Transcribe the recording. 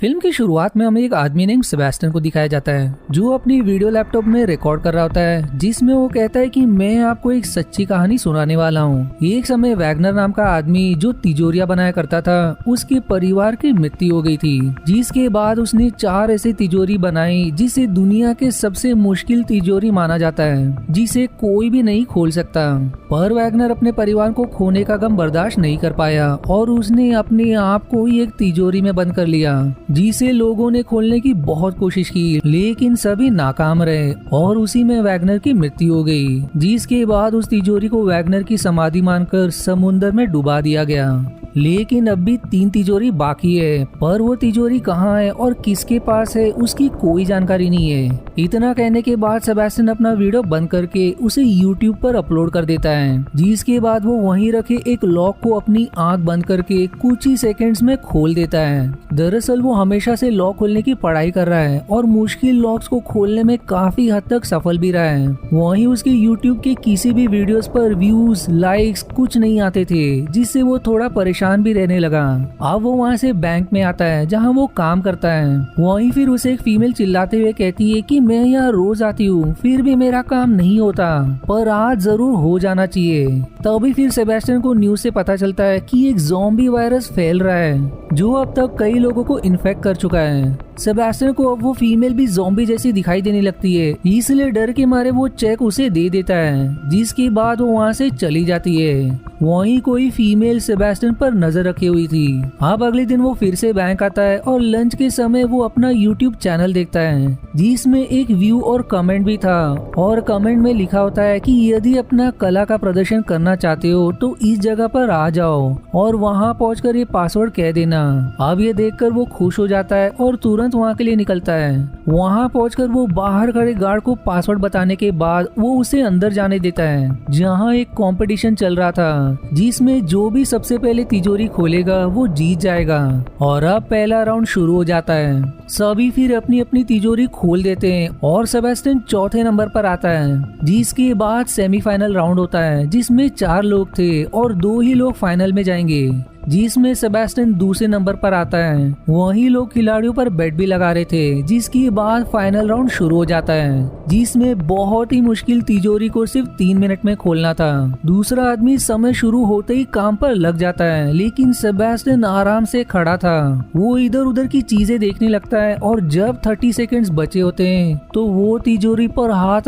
Film की शुरुआत में हमें एक आदमी नेम सेबेस्टियन को दिखाया जाता है जो अपनी वीडियो लैपटॉप में रिकॉर्ड कर रहा होता है, जिसमें वो कहता है कि मैं आपको एक सच्ची कहानी सुनाने वाला हूँ। एक समय वैगनर नाम का आदमी जो तिजोरियां बनाया करता था, उसके परिवार की मृत्यु हो गई थी, जिसके बाद उसने 4 ऐसी तिजोरी बनाई जिसे दुनिया के सबसे मुश्किल तिजोरी माना जाता है, जिसे कोई भी नहीं खोल सकता। पर वैगनर अपने परिवार को खोने का गम बर्दाश्त नहीं कर पाया और उसने अपने आप को ही एक तिजोरी में बंद कर लिया, जिसे लोगों ने खोलने की बहुत कोशिश की, लेकिन सभी नाकाम रहे और उसी में वैगनर की मृत्यु हो गई। जिसके बाद उस तिजोरी को वैगनर की समाधि मानकर समुद्र में डुबा दिया गया। लेकिन अब भी 3 तिजोरी बाकी है, पर वो तिजोरी कहाँ है और किसके पास है उसकी कोई जानकारी नहीं है। इतना कहने के बाद सेबेस्टियन अपना वीडियो बंद करके उसे YouTube पर अपलोड कर देता है, जिसके बाद वो वहीं रखे एक लॉक को अपनी आंख बंद करके कुछ ही सेकंड्स में खोल देता है। दरअसल वो हमेशा से लॉक खोलने की पढ़ाई कर रहा है और मुश्किल लॉक्स को खोलने में काफी हद तक सफल भी रहा है। वहीं उसके YouTube के किसी भी वीडियोस पर व्यूज लाइक्स कुछ नहीं आते थे, जिससे वो थोड़ा परेशान भी रहने लगा। अब वो वहाँ से बैंक में आता है जहाँ वो काम करता है। वहीं फिर उसे एक फीमेल चिल्लाते हुए कहती है कि मैं यहाँ रोज आती हूँ, फिर भी मेरा काम नहीं होता, पर आज जरूर हो जाना चाहिए। तभी फिर सेबेस्टियन को न्यूज से पता चलता है कि एक ज़ॉम्बी वायरस फैल रहा है जो अब तक कई लोगों को इन्फेक्ट कर चुका है। सेबेस्टियन को अब वो फीमेल भी ज़ॉम्बी जैसी दिखाई देने लगती है, इसलिए डर के मारे वो चेक उसे दे देता है, जिसके बाद वो वहाँ से चली जाती है। वहीं कोई फीमेल सेबेस्टियन पर नजर रखी हुई थी। अब अगले दिन वो फिर से बैंक आता है और लंच के समय वो अपना YouTube चैनल देखता है, जिसमें एक व्यू और कमेंट भी था, और कमेंट में लिखा होता है कि यदि अपना कला का प्रदर्शन करना चाहते हो तो इस जगह पर आ जाओ और वहाँ पहुंचकर ये पासवर्ड कह देना। अब ये देखकर वो खुश हो जाता है और तुरंत वहाँ के लिए निकलता है। वहाँ पहुंचकर वो बाहर खड़े गार्ड को पासवर्ड बताने के बाद वो उसे अंदर जाने देता है, जहाँ एक कंपटीशन चल रहा था जिसमें जो भी सबसे पहले तिजोरी खोलेगा वो जीत जाएगा। और अब पहला राउंड शुरू हो जाता है। सभी फिर अपनी अपनी तिजोरी खोल देते हैं और सेबेस्टियन चौथे नंबर पर आता है, जिसके बाद सेमीफाइनल राउंड होता है जिसमें 4 लोग थे और 2 ही लोग फाइनल में जाएंगे, जिसमें सेबेस्टियन दूसरे नंबर पर आता है। वही लोग खिलाड़ियों पर बेट भी लगा रहे थे, जिसके बाद फाइनल राउंड शुरू हो जाता है, जिसमें बहुत ही मुश्किल तिजोरी को सिर्फ 3 मिनट में खोलना था। दूसरा आदमी समय शुरू होते ही काम पर लग जाता है, लेकिन सेबेस्टियन आराम से खड़ा था। वो इधर उधर की चीजें देखने लगता है और जब 30 सेकेंड्स बचे होते हैं तो वो तिजोरी पर हाथ